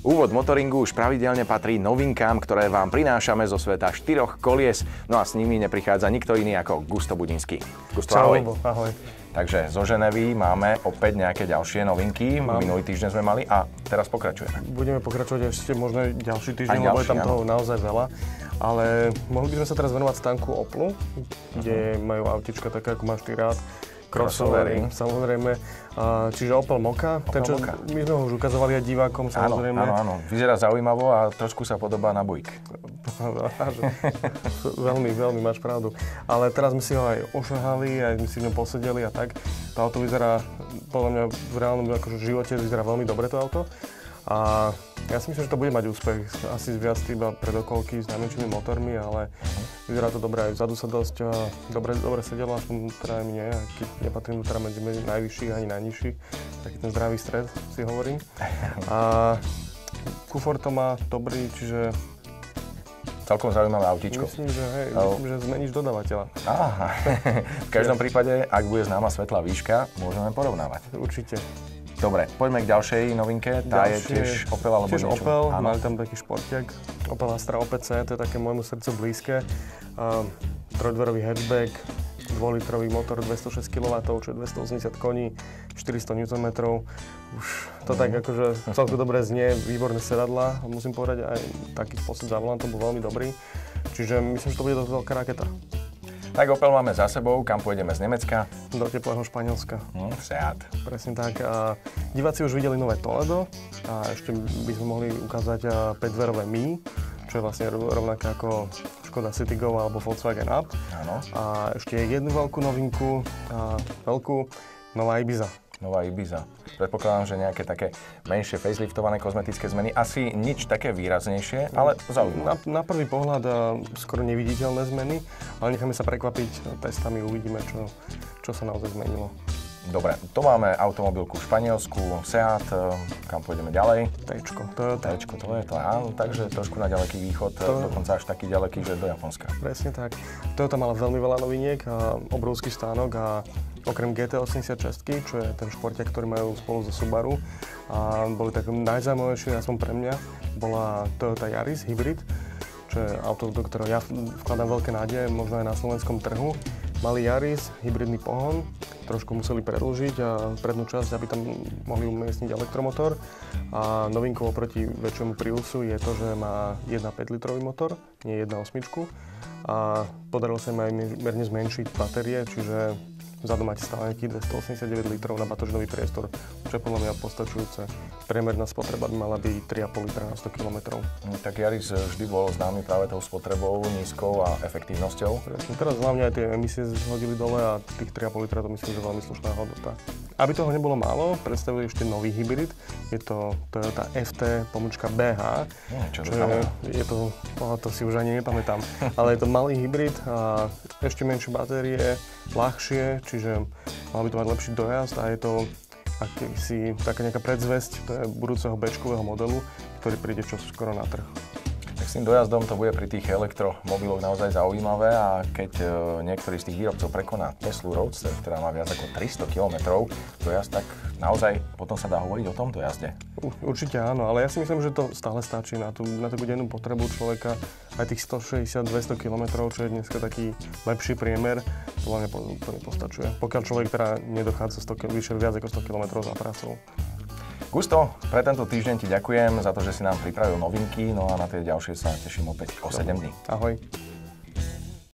Úvod motoringu už pravidelne patrí novinkám, ktoré vám prinášame zo sveta 4 kolies. No a s nimi neprichádza nikto iný ako Gusto Budinský. Gusto, ahoj. Ahoj. Takže zo Ženevy máme opäť nejaké ďalšie novinky. Minulý týždeň sme mali a teraz pokračujeme. Budeme pokračovať ešte možno ďalší týždeň, lebo je tam toho naozaj veľa. Ale mohli by sme sa teraz venovať stánku Oplu, kde majú autička také, ako máš ty rád. Crossovery, samozrejme. Čiže Opel Mokka. My sme ho už ukazovali aj divákom, samozrejme. Áno. Vyzerá zaujímavo a trošku sa podobá na Buick. Veľmi máš pravdu. Ale teraz sme si ho aj ošahali, aj sme si v ňom posedeli a tak. To auto vyzerá, podľa mňa v reálnom živote vyzerá veľmi dobre to auto. A ja si myslím, že to bude mať úspech. Asi viac iba predokolky s najmenšími motormi, ale vyzerá to dobre. Aj vzadu sa dosť dobre sedelo, aspoň teda mne, keď nepatrím teda medzi najvyšších ani najnižších. Taký ten zdravý stred si hovorím. A kufor to má dobrý, čiže... Celkom zaujímavé autíčko. Myslím, že zmeníš dodávateľa. Aha. V každom prípade, ak bude známa svetlá výška, môžeme porovnávať. Určite. Dobre, poďme k ďalšej novinke. Tá je tiež Opel alebo tiež niečo? Opel, mali tam taký športiak. Opel Astra OPC, to je také môjmu srdcu blízke. Trojdverový hatchback, 2-litrový motor, 206 kW, čo je 280 koní, 400 Nm. Už to tak akože celkom dobre znie, výborné sedadlá. Musím povedať, aj taký spôsob za volantom bol veľmi dobrý. Čiže myslím, že to bude dosť veľká raketa. Tak Opel máme za sebou, kam pôjdeme z Nemecka? Do teplého Španielska. Seat. Presne tak. A diváci už videli nové Toledo a ešte by sme mohli ukázať 5-dverové Mi, čo je vlastne rovnaké ako Škoda Citigo alebo Volkswagen Up. Áno. A ešte jednu veľkú novinku, nová Ibiza. Nová Ibiza. Predpokladám, že nejaké také menšie faceliftované kozmetické zmeny. Asi nič také výraznejšie, ale zaujímavé. Na prvý pohľad skoro neviditeľné zmeny, ale necháme sa prekvapiť testami, uvidíme, čo sa naozaj zmenilo. Dobre, to máme automobilku v Španielsku, Seat, kam pôjdeme ďalej? T-čko, to je to, áno, takže trošku na ďaleký východ, dokonca až taký ďaleký, že do Japonska. Presne tak. Toyota mala veľmi veľa noviniek, obrovský stánok a okrem GT86, čo je ten športiak, ktorý majú spolu so Subaru, a boli také najzaujímavejšie, aspoň pre mňa, bola Toyota Yaris Hybrid, čo je auto, do ktorého ja vkladám veľké nádeje, možno aj na slovenskom trhu. Mali Yaris, hybridný pohon, trošku museli predĺžiť a prednú časť, aby tam mohli umiestniť elektromotor. A novinkou oproti väčšiemu Priusu je to, že má 1,5-litrový motor, nie 1,8. A podarilo sa im aj mierne zmenšiť batérie, čiže vzadu máte stále nejakých 289 litrov na batožinový priestor, čo je podľa mňa postačujúce. Priemerná spotreba by mala byť 3,5 litra na 100 km. Tak Yaris vždy bol známy práve tou spotrebou nízkou a efektívnosťou. Teraz hlavne aj tie emisie zhodili dole a tých 3,5 litra to myslím, že veľmi slušná hodnota. Aby toho nebolo málo, predstavili ešte nový hybrid. Je to Toyota FT-BH. Čo to znamená? To si už ani nepamätám. Ale je to malý hybrid a ešte menšie batérie, ľahšie, čiže mal by to mať lepší dojazd a je to taká nejaká predzvesť budúceho B-čkového modelu, ktorý príde čoskoro na trh. Tak s tým dojazdom to bude pri tých elektromobiloch naozaj zaujímavé a keď niektorý z tých výrobcov prekoná Teslu Roadster, ktorá má viac ako 300 km dojazd, tak naozaj potom sa dá hovoriť o tomto jazde. Určite áno, ale ja si myslím, že to stále stačí na tú dennú potrebu človeka. Aj tých 160-200 km, čo je dneska taký lepší priemer, to hlavne úplne postačuje. Pokiaľ človek teda nedochádza vyše viac ako 100 km za prácou. Gusto, pre tento týždeň ti ďakujem za to, že si nám pripravil novinky, no a na tie ďalšie sa teším opäť o 7 dní. Ahoj.